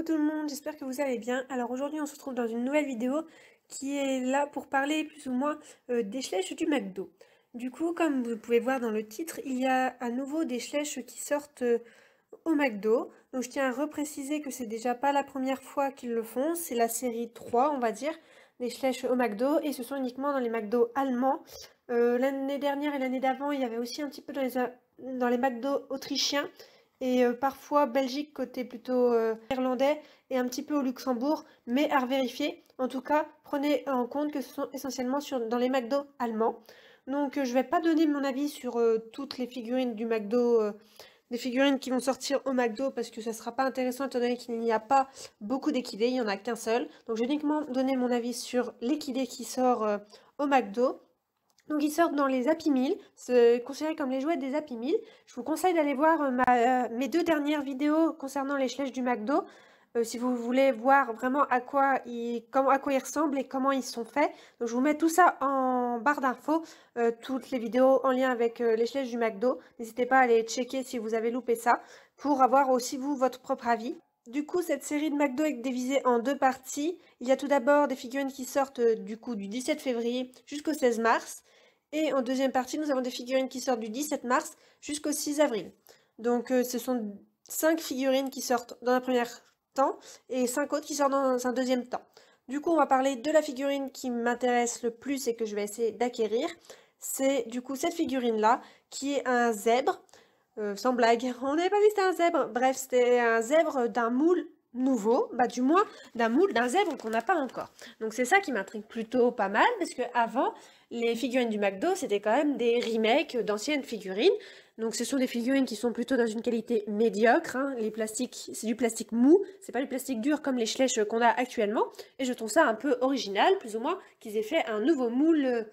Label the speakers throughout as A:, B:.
A: Coucou tout le monde, j'espère que vous allez bien. Alors aujourd'hui on se retrouve dans une nouvelle vidéo qui est là pour parler plus ou moins des schleches du McDo. Du coup, comme vous pouvez voir dans le titre, il y a à nouveau des schleches qui sortent au McDo. Donc je tiens à repréciser que c'est déjà pas la première fois qu'ils le font, c'est la série 3 on va dire, des schleches au McDo et ce sont uniquement dans les McDo allemands. L'année dernière et l'année d'avant il y avait aussi un petit peu dans les McDo autrichiens. Et parfois Belgique côté plutôt irlandais et un petit peu au Luxembourg, mais à revérifier. En tout cas, prenez en compte que ce sont essentiellement dans les McDo allemands. Donc je vais pas donner mon avis sur toutes les figurines du McDo, des figurines qui vont sortir au McDo parce que ça sera pas intéressant étant donné qu'il n'y a pas beaucoup d'équidés, il n'y en a qu'un seul. Donc je vais uniquement donner mon avis sur l'équidé qui sort au McDo. Donc ils sortent dans les Happy Meal, c'est considéré comme les jouets des Happy Meal. Je vous conseille d'aller voir mes deux dernières vidéos concernant les schleches du McDo, si vous voulez voir vraiment à quoi ils ressemblent et comment ils sont faits. Donc je vous mets tout ça en barre d'infos, toutes les vidéos en lien avec les schleches du McDo. N'hésitez pas à aller checker si vous avez loupé ça, pour avoir aussi vous votre propre avis. Du coup, cette série de McDo est divisée en deux parties. Il y a tout d'abord des figurines qui sortent du 17 février jusqu'au 16 mars. Et en deuxième partie, nous avons des figurines qui sortent du 17 mars jusqu'au 6 avril. Donc ce sont 5 figurines qui sortent dans un premier temps et 5 autres qui sortent dans un deuxième temps. Du coup, on va parler de la figurine qui m'intéresse le plus et que je vais essayer d'acquérir. C'est du coup cette figurine-là qui est un zèbre. Sans blague, on n'avait pas vu que c'était un zèbre. Bref, c'était un zèbre d'un moule nouveau, du moins d'un moule d'un zèbre qu'on n'a pas encore. Donc c'est ça qui m'intrigue plutôt pas mal, parce que avant les figurines du McDo, c'était quand même des remakes d'anciennes figurines. Donc ce sont des figurines qui sont plutôt dans une qualité médiocre, hein. Les plastiques, c'est du plastique mou, c'est pas du plastique dur comme les schleches qu'on a actuellement. Et je trouve ça un peu original, plus ou moins, qu'ils aient fait un nouveau moule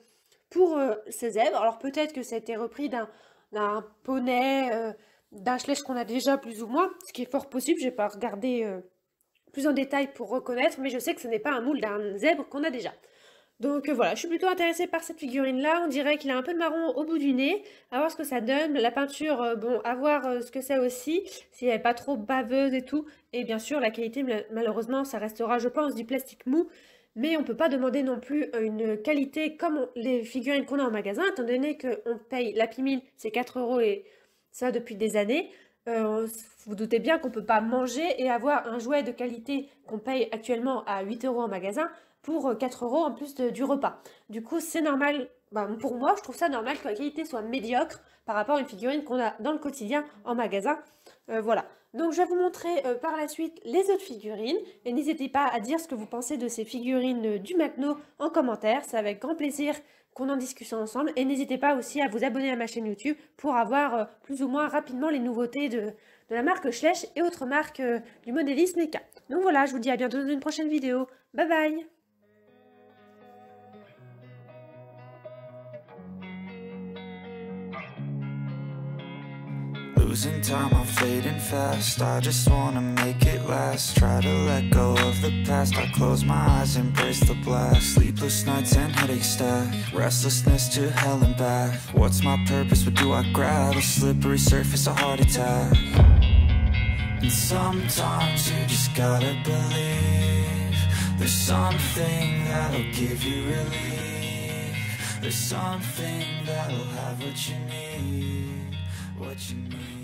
A: pour ces zèbres. Alors peut-être que ça a été repris d'un poney, d'un schleche qu'on a déjà plus ou moins, ce qui est fort possible, je vais pas regarder plus en détail pour reconnaître, mais je sais que ce n'est pas un moule d'un zèbre qu'on a déjà. Donc voilà, je suis plutôt intéressée par cette figurine-là, on dirait qu'il a un peu de marron au bout du nez, à voir ce que ça donne, la peinture, bon, à voir ce que c'est aussi, si elle n'est pas trop baveuse et tout, et bien sûr la qualité, malheureusement, ça restera, je pense, du plastique mou, mais on ne peut pas demander non plus une qualité comme les figurines qu'on a en magasin, étant donné qu'on paye l'Happy Meal, c'est 4 € et ça depuis des années. Vous doutez bien qu'on ne peut pas manger et avoir un jouet de qualité qu'on paye actuellement à 8 € en magasin pour 4 € en plus du repas. Du coup, c'est normal, pour moi, je trouve ça normal que la qualité soit médiocre par rapport à une figurine qu'on a dans le quotidien en magasin. Voilà. Donc je vais vous montrer par la suite les autres figurines et n'hésitez pas à dire ce que vous pensez de ces figurines du McDo en commentaire, c'est avec grand plaisir qu'on en discute ensemble et n'hésitez pas aussi à vous abonner à ma chaîne YouTube pour avoir plus ou moins rapidement les nouveautés de la marque Schleich et autres marques du modélisme NECA. Donc voilà, je vous dis à bientôt dans une prochaine vidéo. Bye bye!
B: Losing time, I'm fading fast. I just wanna make it last. Try to let go of the past. I close my eyes, embrace the blast. Sleepless nights and headaches stack. Restlessness to hell and back. What's my purpose? What do I grab? A slippery surface, a heart attack. And sometimes you just gotta believe there's something that'll give you relief. There's something that'll have what you need. What you need.